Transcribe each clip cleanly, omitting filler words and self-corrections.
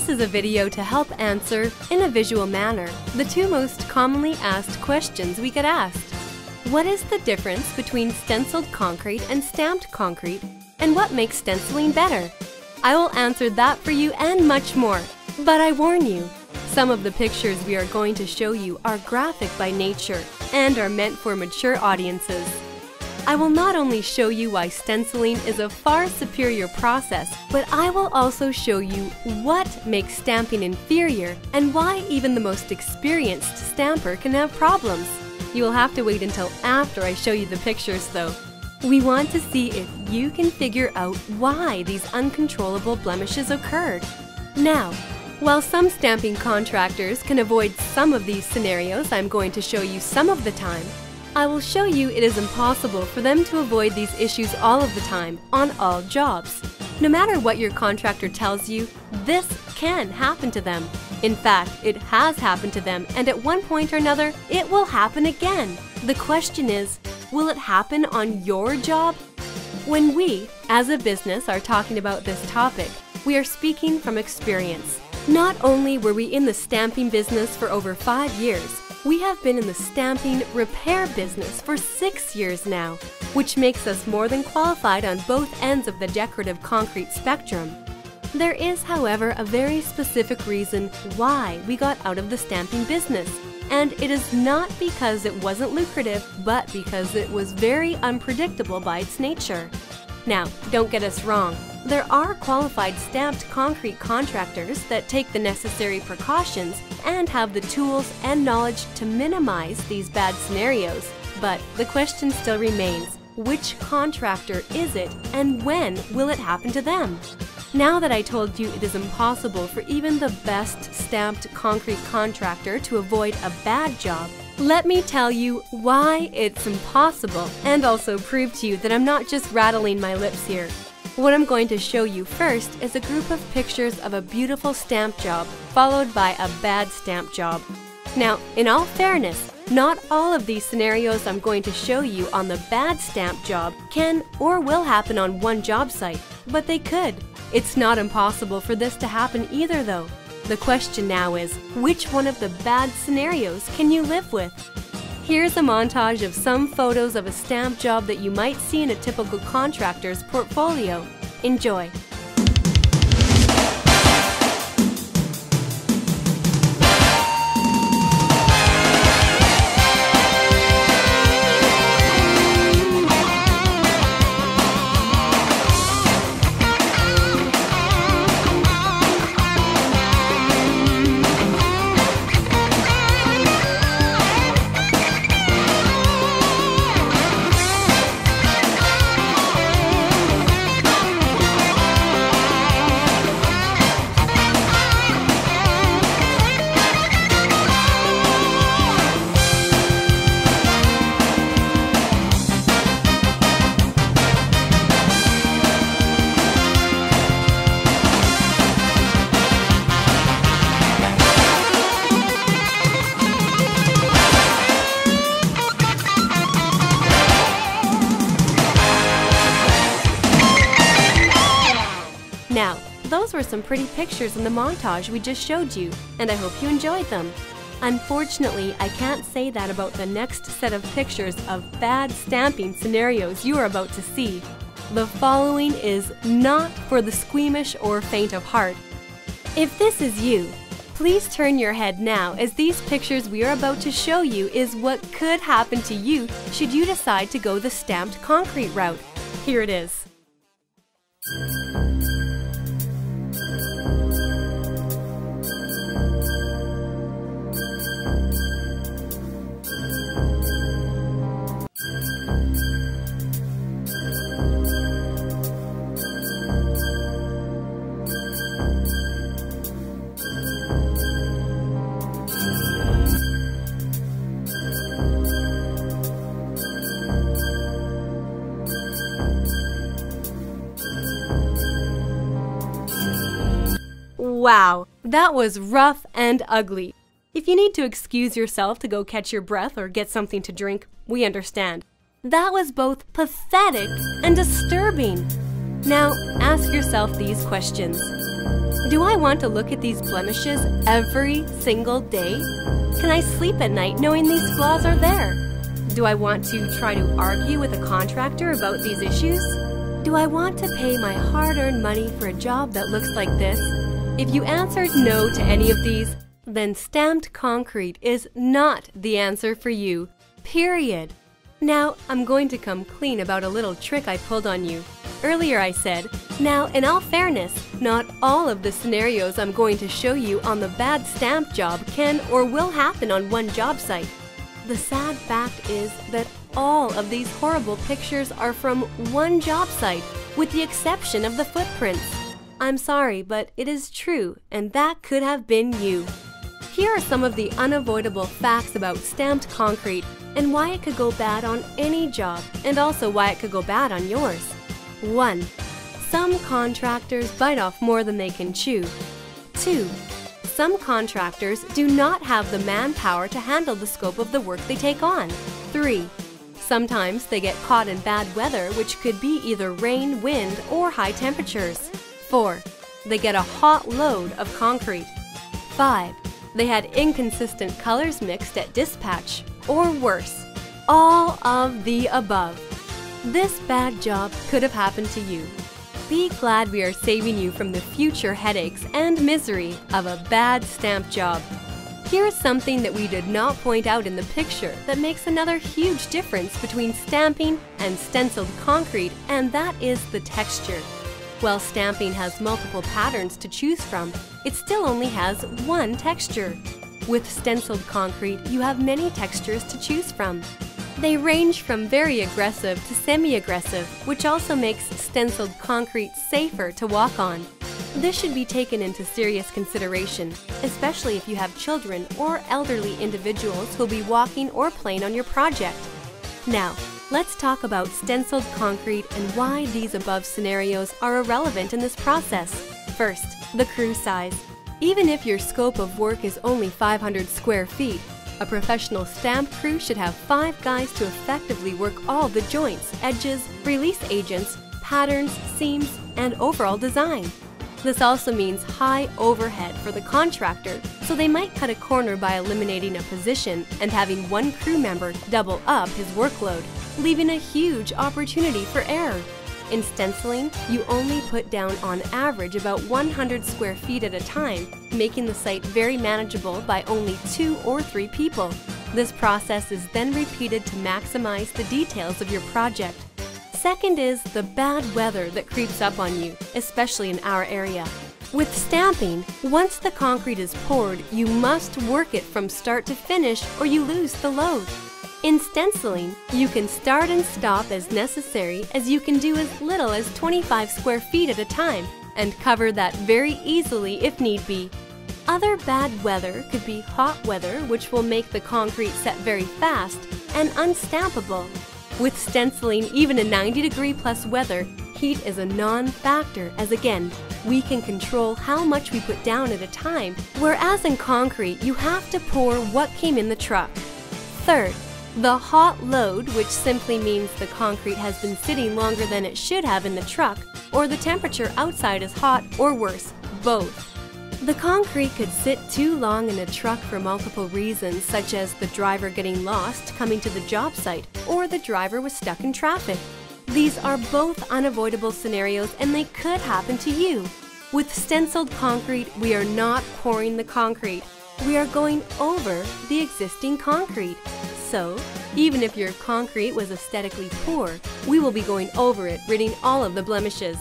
This is a video to help answer, in a visual manner, the two most commonly asked questions we get asked. What is the difference between stenciled concrete and stamped concrete, and what makes stenciling better? I will answer that for you and much more, but I warn you, some of the pictures we are going to show you are graphic by nature and are meant for mature audiences. I will not only show you why stenciling is a far superior process, but I will also show you what makes stamping inferior and why even the most experienced stamper can have problems. You will have to wait until after I show you the pictures though. We want to see if you can figure out why these uncontrollable blemishes occurred. Now, while some stamping contractors can avoid some of these scenarios I'm going to show you some of the time, I will show you it is impossible for them to avoid these issues all of the time on all jobs. No matter what your contractor tells you, this can happen to them. In fact, it has happened to them, and at one point or another, it will happen again. The question is, will it happen on your job? When we, as a business, are talking about this topic, we are speaking from experience. Not only were we in the stamping business for over 5 years, we have been in the stamping repair business for 6 years now, which makes us more than qualified on both ends of the decorative concrete spectrum. There is, however, a very specific reason why we got out of the stamping business, and it is not because it wasn't lucrative, but because it was very unpredictable by its nature. Now, don't get us wrong. There are qualified stamped concrete contractors that take the necessary precautions and have the tools and knowledge to minimize these bad scenarios. But the question still remains, which contractor is it and when will it happen to them? Now that I told you it is impossible for even the best stamped concrete contractor to avoid a bad job, let me tell you why it's impossible and also prove to you that I'm not just rattling my lips here. What I'm going to show you first is a group of pictures of a beautiful stamp job followed by a bad stamp job. Now, in all fairness, not all of these scenarios I'm going to show you on the bad stamp job can or will happen on one job site, but they could. It's not impossible for this to happen either though. The question now is, which one of the bad scenarios can you live with? Here's a montage of some photos of a stamp job that you might see in a typical contractor's portfolio. Enjoy! Now, those were some pretty pictures in the montage we just showed you, and I hope you enjoyed them. Unfortunately, I can't say that about the next set of pictures of bad stamping scenarios you are about to see. The following is not for the squeamish or faint of heart. If this is you, please turn your head now, as these pictures we are about to show you is what could happen to you should you decide to go the stamped concrete route. Here it is. Wow, that was rough and ugly. If you need to excuse yourself to go catch your breath or get something to drink, we understand. That was both pathetic and disturbing. Now, ask yourself these questions. Do I want to look at these blemishes every single day? Can I sleep at night knowing these flaws are there? Do I want to try to argue with a contractor about these issues? Do I want to pay my hard-earned money for a job that looks like this? If you answered no to any of these, then stamped concrete is not the answer for you. Period. Now, I'm going to come clean about a little trick I pulled on you. Earlier I said, now in all fairness, not all of the scenarios I'm going to show you on the bad stamp job can or will happen on one job site. The sad fact is that all of these horrible pictures are from one job site, with the exception of the footprints. I'm sorry, but it is true, and that could have been you. Here are some of the unavoidable facts about stamped concrete and why it could go bad on any job, and also why it could go bad on yours. 1. Some contractors bite off more than they can chew. 2. Some contractors do not have the manpower to handle the scope of the work they take on. 3. Sometimes they get caught in bad weather, which could be either rain, wind, or high temperatures. 4. They get a hot load of concrete. 5. They had inconsistent colors mixed at dispatch. Or worse, all of the above. This bad job could have happened to you. Be glad we are saving you from the future headaches and misery of a bad stamp job. Here is something that we did not point out in the picture that makes another huge difference between stamping and stenciled concrete, and that is the texture. While stamping has multiple patterns to choose from, it still only has one texture. With stenciled concrete, you have many textures to choose from. They range from very aggressive to semi-aggressive, which also makes stenciled concrete safer to walk on. This should be taken into serious consideration, especially if you have children or elderly individuals who will be walking or playing on your project. Now, let's talk about stenciled concrete and why these above scenarios are irrelevant in this process. First, the crew size. Even if your scope of work is only 500 square feet, a professional stamp crew should have 5 guys to effectively work all the joints, edges, release agents, patterns, seams, and overall design. This also means high overhead for the contractor, so they might cut a corner by eliminating a position and having one crew member double up his workload, leaving a huge opportunity for error. In stenciling, you only put down on average about 100 square feet at a time, making the site very manageable by only 2 or 3 people. This process is then repeated to maximize the details of your project. Second is the bad weather that creeps up on you, especially in our area. With stamping, once the concrete is poured, you must work it from start to finish or you lose the load. In stenciling, you can start and stop as necessary, as you can do as little as 25 square feet at a time and cover that very easily if need be. Other bad weather could be hot weather, which will make the concrete set very fast and unstampable. With stenciling, even in 90-degree plus weather, heat is a non-factor, as again, we can control how much we put down at a time, whereas in concrete, you have to pour what came in the truck. Third, the hot load, which simply means the concrete has been sitting longer than it should have in the truck, or the temperature outside is hot, or worse, both. The concrete could sit too long in a truck for multiple reasons, such as the driver getting lost coming to the job site, or the driver was stuck in traffic. These are both unavoidable scenarios, and they could happen to you. With stenciled concrete, we are not pouring the concrete. We are going over the existing concrete. So, even if your concrete was aesthetically poor, we will be going over it, ridding all of the blemishes.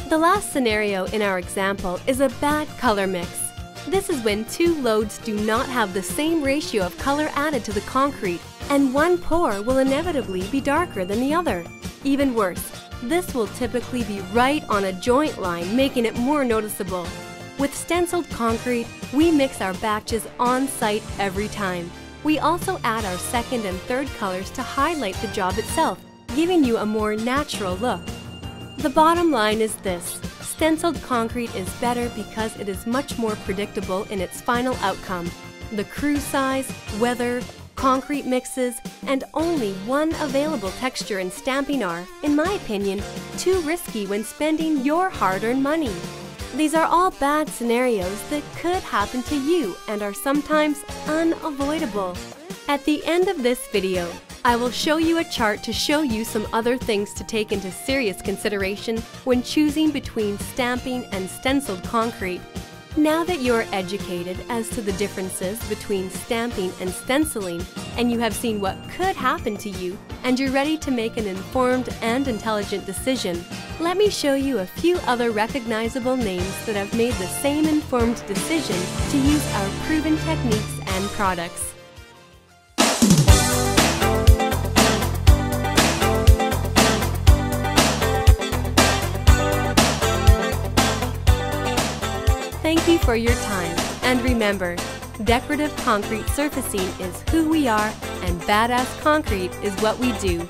The last scenario in our example is a bad color mix. This is when 2 loads do not have the same ratio of color added to the concrete, and one pour will inevitably be darker than the other. Even worse, this will typically be right on a joint line, making it more noticeable. With stenciled concrete, we mix our batches on site every time. We also add our second and third colors to highlight the job itself, giving you a more natural look. The bottom line is this: stenciled concrete is better because it is much more predictable in its final outcome. The crew size, weather, concrete mixes, and only one available texture in stamping are, in my opinion, too risky when spending your hard-earned money. These are all bad scenarios that could happen to you and are sometimes unavoidable. At the end of this video, I will show you a chart to show you some other things to take into serious consideration when choosing between stamping and stenciled concrete. Now that you're educated as to the differences between stamping and stenciling, and you have seen what could happen to you, and you're ready to make an informed and intelligent decision, let me show you a few other recognizable names that have made the same informed decision to use our proven techniques and products. Thank you for your time, and remember, decorative concrete surfacing is who we are, and badass concrete is what we do.